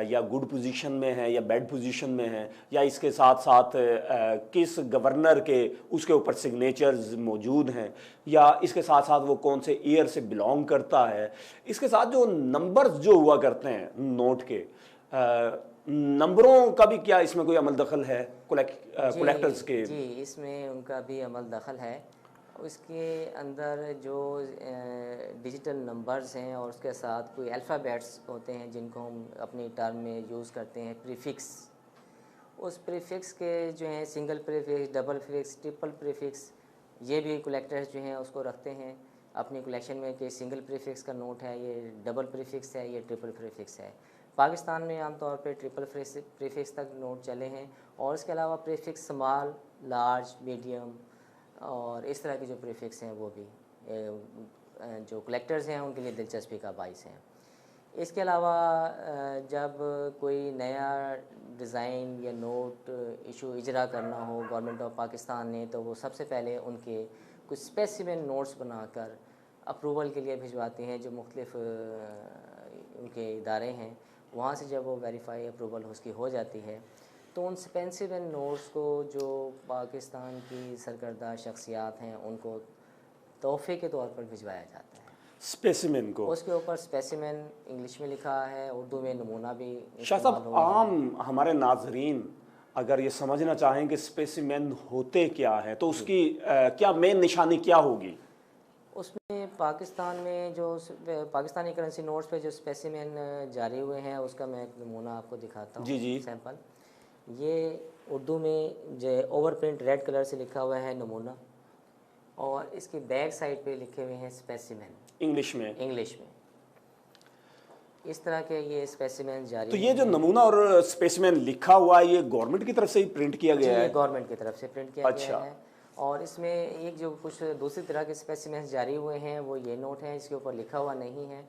या गुड पोजीशन में है या बैड पोजीशन में है, या इसके साथ साथ किस गवर्नर के उसके ऊपर सिग्नेचर्स मौजूद हैं, या इसके साथ साथ वो कौन से ईयर से बिलोंग करता है। इसके साथ जो नंबर्स जो हुआ करते हैं नोट के, नंबरों का भी क्या इसमें कोई अमल दखल है कलेक्टर्स के? जी, इसमें उनका भी अमल दखल है। उसके अंदर जो डिजिटल नंबर्स हैं और उसके साथ कोई अल्फ़ाबेट्स होते हैं जिनको हम अपनी टर्म में यूज़ करते हैं, प्रीफिक्स, उस प्रीफिक्स के जो हैं single prefix, double prefix, triple prefix, ये भी कलेक्टर्स जो हैं उसको रखते हैं अपनी कलेक्शन में कि सिंगल प्रीफिक्स का नोट है, ये डबल प्रीफिक्स है, ये ट्रिपल प्रीफिक्स है। पाकिस्तान में आमतौर पे ट्रिपल प्रीफिक्स तक नोट चले हैं, और इसके अलावा प्रीफिक्स स्मॉल, लार्ज, मीडियम और इस तरह के जो प्रीफिक्स हैं वो भी जो कलेक्टर्स हैं उनके लिए दिलचस्पी का बाइस हैं। इसके अलावा जब कोई नया डिज़ाइन या नोट इशू इजरा करना हो गवर्नमेंट ऑफ पाकिस्तान ने, तो वो सबसे पहले उनके कुछ स्पेसिमेन नोट्स बनाकर अप्रूवल के लिए भिजवाते हैं जो मुख्तलिफ उनके इदारे हैं। वहाँ से जब वो वेरीफाई अप्रूवल उसकी हो जाती है तो उन स्पेसिमेन नोट्स को जो पाकिस्तान की सरकर्दा शख्सियात हैं उनको तोहफे के तौर पर भिजवाया जाता है। स्पेसिमेन को उसके ऊपर स्पेसिमेन इंग्लिश में लिखा है, उर्दू में नमूना भी। शाह साहब, आम हमारे नाजरीन अगर ये समझना चाहें कि स्पेसिमेन होते क्या है, तो उसकी क्या मेन निशानी क्या होगी? उसमें पाकिस्तान में जो पाकिस्तानी करेंसी नोट्स पे जो स्पेसिमेन जारी हुए हैं उसका मैं एक नमूना आपको दिखाता हूँ। जी जी। सैंपल, ये उर्दू में जो ओवर प्रिंट रेड कलर से लिखा हुआ है नमूना, और इसकी बैक साइड पे लिखे हुए हैं स्पेसिमेन इंग्लिश में। इस तरह के ये स्पेसिमेन जारी। तो ये जो नमूना और स्पेसिमेन लिखा हुआ है ये गवर्नमेंट की तरफ से ही प्रिंट किया गया है? गवर्नमेंट की तरफ से प्रिंट किया गया है। और इसमें एक जो कुछ दूसरी तरह के स्पेसिमेंस जारी हुए हैं वो ये नोट हैं, इसके ऊपर लिखा हुआ नहीं है।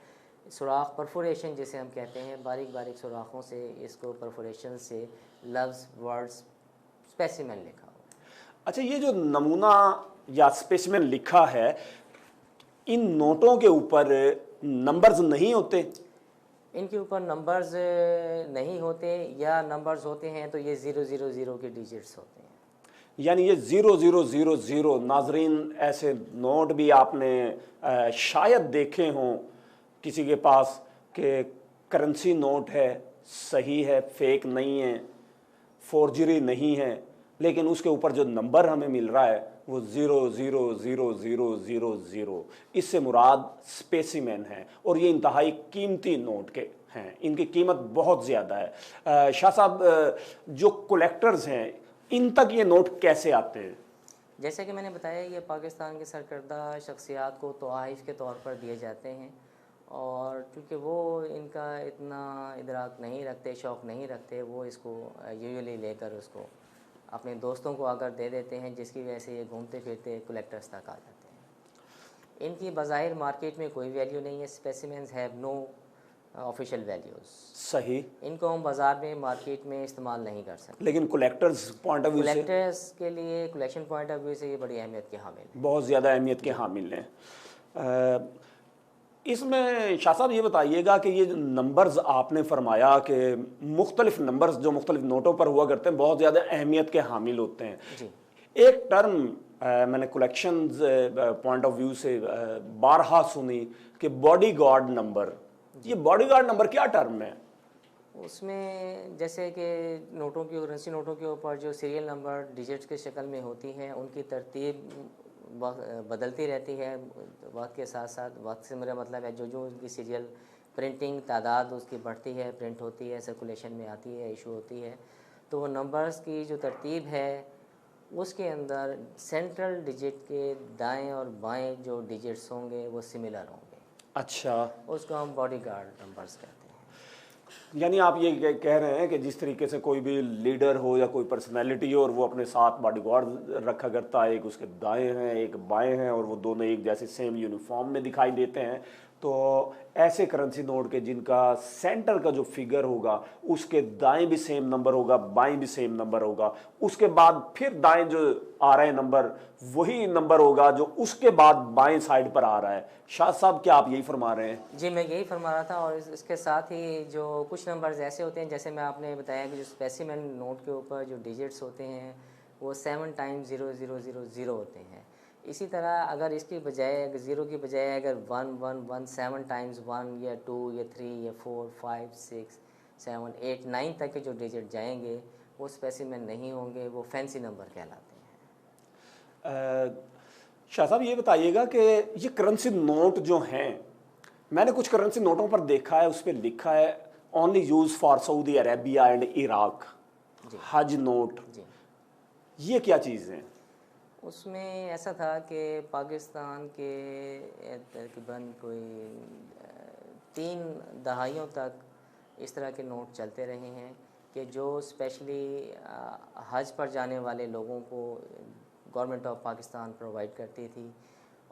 सुराख परफोरेशन जिसे हम कहते हैं, बारीक बारीक सुराखों से इसको परफोरेशन से लफ्ज़, वर्ड्स, स्पेसिमेन लिखा हुआ। अच्छा, ये जो नमूना या स्पेसिमेन लिखा है, इन नोटों के ऊपर नंबर्स नहीं होते? इनके ऊपर नंबर्स नहीं होते, या नंबर्स होते हैं तो ये 000 के डिजिट्स होते हैं। यानी ये 0000। नाजरीन, ऐसे नोट भी आपने शायद देखे हों किसी के पास कि करेंसी नोट है, सही है, फेक नहीं है, फोर्जरी नहीं है, लेकिन उसके ऊपर जो नंबर हमें मिल रहा है वो 0000000। इससे मुराद स्पेसिमेन है और ये इंतहाई कीमती नोट के हैं, इनकी कीमत बहुत ज़्यादा है। शाह साहब, जो कलेक्टर्स हैं इन तक ये नोट कैसे आते हैं? जैसे कि मैंने बताया, ये पाकिस्तान के सरकर्दा शख्सियात को तोहाइफ के तौर पर दिए जाते हैं, और चूँकि वो इनका इतना इदराक नहीं रखते, शौक़ नहीं रखते, वो इसको यूजुअली लेकर उसको अपने दोस्तों को आकर दे देते हैं, जिसकी वजह से ये घूमते फिरते कलेक्टर्स तक आ जाते हैं। इनकी बज़ाहिर मार्केट में कोई वैल्यू नहीं है। Specimens have no official values. सही। इनको हम बाज़ार में, मार्केट में इस्तेमाल नहीं कर सकते, लेकिन कलेक्टर्स पॉइंट ऑफ व्यू से, कलेक्टर्स के लिए, कलेक्शन पॉइंट ऑफ व्यू से ये बड़ी अहमियत के हामिल हैं, बहुत ज़्यादा अहमियत के हामिल हैं। इसमें शाह साहब ये बताइएगा कि ये जो नंबर्स आपने फरमाया कि मुख्तलिफ नंबर्स जो मुख्तलिफ नोटों पर हुआ करते हैं बहुत ज़्यादा अहमियत के हामिल होते हैं जी। एक टर्म मैंने कलेक्शन पॉइंट ऑफ व्यू से बारहा सुनी कि बॉडी गार्ड नंबर। ये बॉडी गार्ड नंबर क्या टर्म है? उसमें जैसे कि नोटों की, करेंसी नोटों के ऊपर जो सीरियल नंबर डिजिट्स के शक्ल में होती हैं, उनकी तरतीब बदलती रहती है वक्त के साथ साथ। वक्त से मेरा मतलब है जो जो उनकी सीरियल प्रिंटिंग तादाद उसकी बढ़ती है, प्रिंट होती है, सर्कुलेशन में आती है, इशू होती है, तो वो नंबर्स की जो तरतीब है उसके अंदर सेंट्रल डिजिट के दाएं और बाएं जो डिजिट्स होंगे वो सिमिलर होंगे। अच्छा, उसको हम बॉडी गार्ड नंबर्स कहते हैं। यानी आप ये कह रहे हैं कि जिस तरीके से कोई भी लीडर हो या कोई पर्सनैलिटी हो और वो अपने साथ बॉडीगार्ड रखा करता है, एक उसके दाएं हैं एक बाएं हैं और वो दोनों एक जैसे सेम यूनिफॉर्म में दिखाई देते हैं, तो ऐसे करेंसी नोट के जिनका सेंटर का जो फिगर होगा उसके दाएं भी सेम नंबर होगा, बाएं भी सेम नंबर होगा, उसके बाद फिर दाएं जो आ रहे नंबर वही नंबर होगा जो उसके बाद बाएं साइड पर आ रहा है। शाह साहब, क्या आप यही फरमा रहे हैं? जी, मैं यही फरमा रहा था। और इसके साथ ही जो कुछ नंबर्स ऐसे होते हैं, जैसे मैं आपने बताया कि जो स्पेसिमेन नोट के ऊपर जो डिजिट्स होते हैं वो 7 टाइम्स 0000 होते हैं। इसी तरह अगर इसकी बजाय, अगर ज़ीरो की बजाय अगर 1 7 टाइम्स 1 या 2 या 3 या 4 5 6 7 8 9 तक के जो डिजिट जाएंगे वो स्पेसिमेन नहीं होंगे, वो फैंसी नंबर कहलाते हैं। शाह साहब ये बताइएगा कि ये करेंसी नोट जो हैं, मैंने कुछ करेंसी नोटों पर देखा है उस पर लिखा है only use for Saudi Arabia and Iraq, हज नोट। जी, ये क्या चीज़ है? उसमें ऐसा था कि पाकिस्तान के तकरीबन कोई 3 दहाइयों तक इस तरह के नोट चलते रहे हैं कि जो स्पेशली हज पर जाने वाले लोगों को गवर्नमेंट ऑफ पाकिस्तान प्रोवाइड करती थी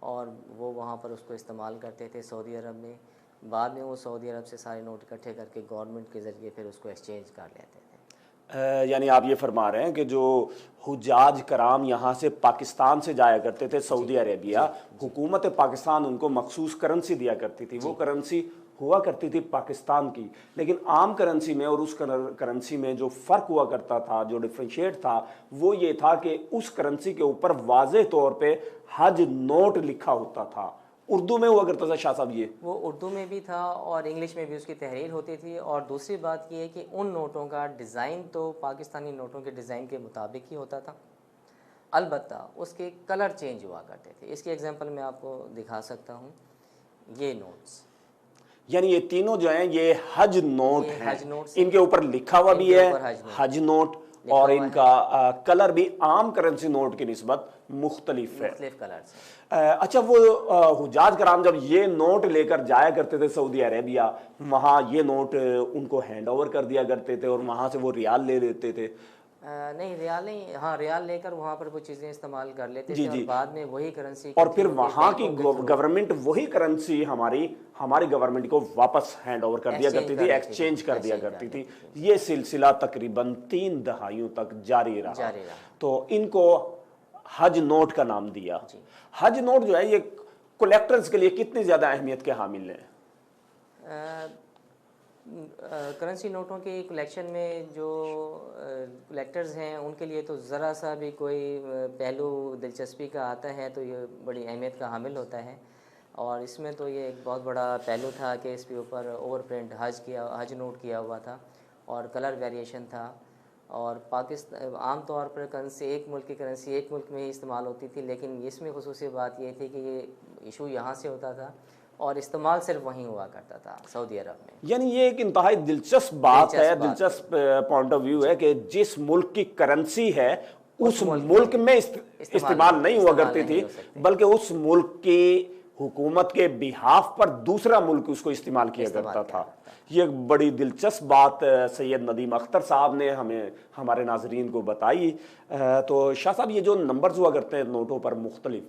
और वो वहाँ पर उसको इस्तेमाल करते थे सऊदी अरब में। बाद में वो सऊदी अरब से सारे नोट इकट्ठे करके गवर्नमेंट के ज़रिए फिर उसको एक्सचेंज कर लेते थे। यानी आप ये फरमा रहे हैं कि जो हुजाज कराम यहाँ से पाकिस्तान से जाया करते थे सऊदी अरेबिया, हुकूमत पाकिस्तान उनको मखसूस करेंसी दिया करती थी, वो करेंसी हुआ करती थी पाकिस्तान की। लेकिन आम करेंसी में और उस करेंसी में जो फ़र्क हुआ करता था, जो डिफ्रेंशिएट था, वो ये था कि उस करेंसी के ऊपर वाज़ेह तौर पे हज नोट लिखा होता था। उर्दू में हुआ करता था शाह साहब, ये वो उर्दू में भी था और इंग्लिश में भी उसकी तहरीर होती थी। और दूसरी बात ये है कि उन नोटों का डिज़ाइन तो पाकिस्तानी नोटों के डिज़ाइन के मुताबिक ही होता था, अलबत्ता उसके कलर चेंज हुआ करते थे। इसकी एग्जांपल मैं आपको दिखा सकता हूँ। ये नोट्स, यानी ये तीनों जो हैं ये हज नोट हैं, हज नोट्स, इनके ऊपर लिखा हुआ भी है हज नोट और हुआ इनका कलर भी आम करेंसी नोट की निस्बत मुख्तलिफ है। मुख्तलिफ कलर्स हैं। अच्छा, वो हुजाज कराम जब ये नोट लेकर जाया करते थे सऊदी अरेबिया, वहाँ ये नोट उनको हैंड ओवर कर दिया करते थे और वहाँ से वो रियाल ले लेते थे। नहीं, रियाल नहीं, हाँ रियाल लेकर वहाँ पर वो चीज़ें इस्तेमाल कर लेते थे और बाद में वही करेंसी और फिर वहाँ की गवर्नमेंट वही करेंसी हमारी गवर्नमेंट को वापस हैंड ओवर कर दिया करती थी, एक्सचेंज कर दिया करती थी। ये सिलसिला तकरीबन 3 दहाइयों तक जारी रहा। तो इनको हज नोट का नाम दिया। हज नोट जो है ये कलेक्टर्स के लिए कितनी ज़्यादा अहमियत के हामिल है? करेंसी नोटों की कलेक्शन में जो कलेक्टर्स हैं उनके लिए तो ज़रा सा भी कोई पहलू दिलचस्पी का आता है तो ये बड़ी अहमियत का हामिल होता है। और इसमें तो ये एक बहुत बड़ा पहलू था कि इसके ऊपर ओवर प्रिंट हज नोट किया हुआ था और कलर वेरिएशन था। और पाकिस्तान आम तौर पर करेंसी एक मुल्क की करेंसी एक मुल्क में ही इस्तेमाल होती थी, लेकिन इसमें खुसूसी बात ये थी कि ये इशू यहाँ से होता था और इस्तेमाल सिर्फ वहीं हुआ करता था, सऊदी अरब में। यानी ये एक इंतहाई दिलचस्प बात है, दिलचस्प पॉइंट ऑफ व्यू है कि जिस मुल्क की करेंसी है उस मुल्क में इस्तेमाल नहीं हुआ करती थी, बल्कि उस मुल्क की हुकूमत के बिहाफ पर दूसरा मुल्क उसको इस्तेमाल किया करता था। ये एक बड़ी दिलचस्प बात सैयद नदीम अख्तर साहब ने हमें हमारे नाजरीन को बताई। तो शाह साहब, ये जो नंबर्स हुआ करते हैं नोटों पर मुख्तलिफ,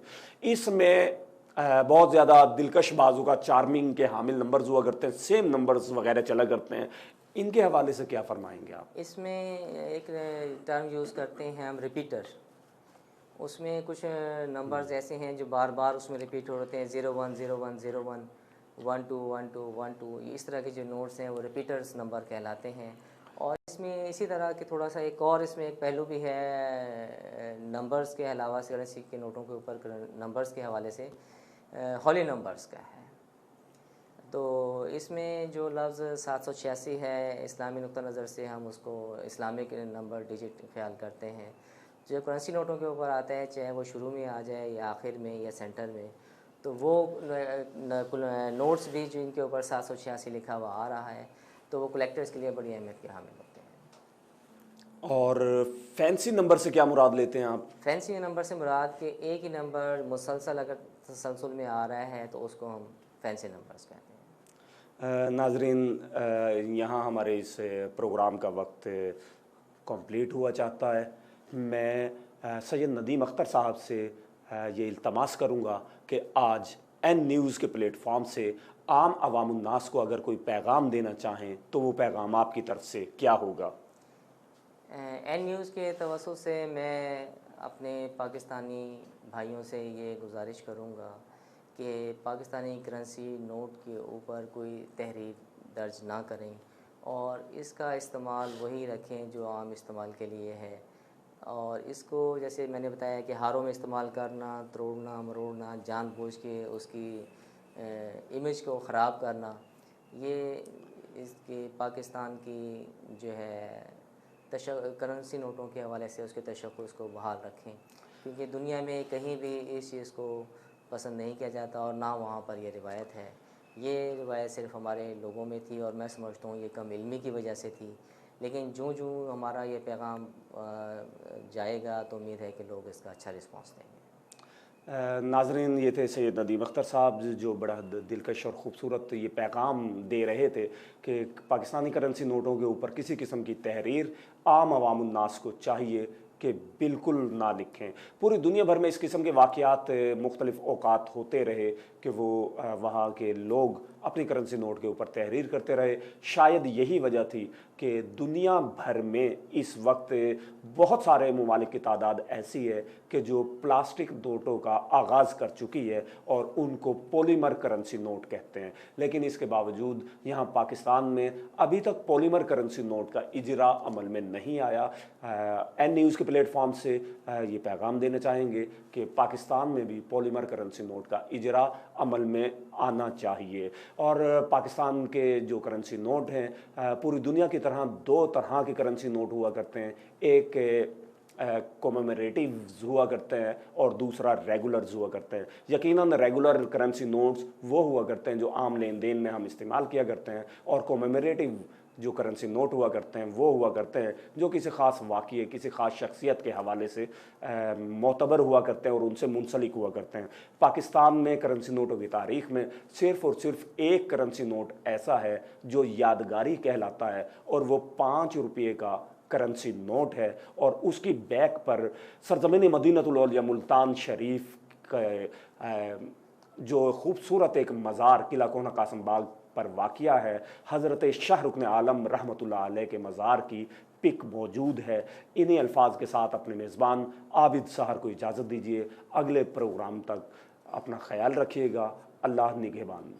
इसमें बहुत ज़्यादा दिलकश बाजू का चार्मिंग के हामिल नंबर्स हुआ करते हैं, सेम नंबर्स वगैरह चला करते हैं, इनके हवाले से क्या फरमाएंगे आप? इसमें एक टर्म यूज़ करते हैं हम, रिपीटर। उसमें कुछ नंबर्स ऐसे हैं जो बार बार उसमें रिपीट होते हैं, 01 01 01 12 12 12, इस तरह के जो नोट्स हैं वो रिपीटर्स नंबर कहलाते हैं। और इसमें इसी तरह के थोड़ा सा एक और इसमें एक पहलू भी है नंबर्स के अलावा, करेंसी के नोटों के ऊपर नंबर्स के हवाले से हॉली नंबर्स का है। तो इसमें जो लफ्ज़ 786 है, इस्लामी नुक्ता नज़र से हम उसको इस्लामिक नंबर डिजिट ख्याल करते हैं। जो करेंसी नोटों के ऊपर आता है, चाहे वो शुरू में आ जाए या आखिर में या सेंटर में, तो वो नोट्स भी जो इनके ऊपर 786 लिखा हुआ आ रहा है, तो वो कलेक्टर्स के लिए बड़ी अहमियत के हामिल होते हैं। और फैंसी नंबर से क्या मुराद लेते हैं आप? फैंसी नंबर से मुराद के एक ही नंबर मुसलसल अगर तसलसल में आ रहा है तो उसको हम फैंसी नंबर्स कहते हैं। नाजरीन, यहाँ हमारे इस प्रोग्राम का वक्त कंप्लीट हुआ चाहता है। मैं सैयद नदीम अख्तर साहब से ये इल्तमास करूँगा कि आज एन न्यूज़ के प्लेटफॉर्म से आम अवामुन्नास को अगर कोई पैगाम देना चाहें तो वो पैगाम आपकी तरफ से क्या होगा? एन न्यूज़ के तवस्सुत से मैं अपने पाकिस्तानी भाइयों से ये गुजारिश करूँगा कि पाकिस्तानी करेंसी नोट के ऊपर कोई तहरीर दर्ज ना करें और इसका इस्तेमाल वही रखें जो आम इस्तेमाल के लिए है। और इसको जैसे मैंने बताया कि हारों में इस्तेमाल करना, तोड़ना मरोड़ना, जानबूझ के उसकी इमेज को ख़राब करना, ये इसके पाकिस्तान की जो है करेंसी नोटों के हवाले से उसके तशख़्ख़ुस को बहाल रखें, क्योंकि दुनिया में कहीं भी इस चीज़ को पसंद नहीं किया जाता और ना वहाँ पर यह रिवायत है। ये रिवायत सिर्फ हमारे लोगों में थी और मैं समझता हूँ ये कम इल्मी की वजह से थी, लेकिन जो हमारा ये पैगाम जाएगा तो उम्मीद है कि लोग इसका अच्छा रिस्पांस देंगे। नाजरीन, ये थे सैयद नदीम अख्तर साहब जो बड़ा दिलकश और ख़ूबसूरत ये पैगाम दे रहे थे कि पाकिस्तानी करेंसी नोटों के ऊपर किसी किस्म की तहरीर आम अवामुन्नास को चाहिए कि बिल्कुल ना लिखें। पूरी दुनिया भर में इस किस्म के वाक़यात मुख्तलिफ़ औकात होते रहे कि वो वहाँ के लोग अपनी करेंसी नोट के ऊपर तहरीर करते रहे। शायद यही वजह थी कि दुनिया भर में इस वक्त बहुत सारे ममालिक की तादाद ऐसी है कि जो प्लास्टिक नोटों का आगाज़ कर चुकी है और उनको पॉलीमर करेंसी नोट कहते हैं। लेकिन इसके बावजूद यहाँ पाकिस्तान में अभी तक पॉलीमर करेंसी नोट का इजरा अमल में नहीं आया। एन न्यूज़ के प्लेटफॉर्म से ये पैगाम देना चाहेंगे कि पाकिस्तान में भी पॉलीमर करेंसी नोट का इजरा अमल में आना चाहिए। और पाकिस्तान के जो करेंसी नोट हैं, पूरी दुनिया की तरह दो तरह के करेंसी नोट हुआ करते हैं। एक कॉमेमोरेटिव्स हुआ करते हैं और दूसरा रेगुलर्स हुआ करते हैं। यकीनन रेगुलर करेंसी नोट्स वो हुआ करते हैं जो आम लेन देन में हम इस्तेमाल किया करते हैं, और कॉमेमोरेटिव जो करेंसी नोट हुआ करते हैं वो हुआ करते हैं जो किसी ख़ास वाक़ये, किसी ख़ास शख्सियत के हवाले से मोतबर हुआ करते हैं और उनसे मुंसलिक हुआ करते हैं। पाकिस्तान में करेंसी नोटों की तारीख़ में सिर्फ़ और सिर्फ एक करेंसी नोट ऐसा है जो यादगारी कहलाता है, और वो 5 रुपये का करेंसी नोट है, और उसकी बैक पर सरज़मीन मदीनतुल औलिया मुल्तान शरीफ का जो खूबसूरत एक मज़ार किला कोना कासिम बाग पर वाक़िया है, हज़रत शाह रुकन आलम रहमतुल्लाह अलैह के मज़ार की पिक मौजूद है। इन्हीं अल्फाज के साथ अपने मेज़बान आबिद सहर को इजाज़त दीजिए। अगले प्रोग्राम तक अपना ख्याल रखिएगा। अल्लाह निगहबान।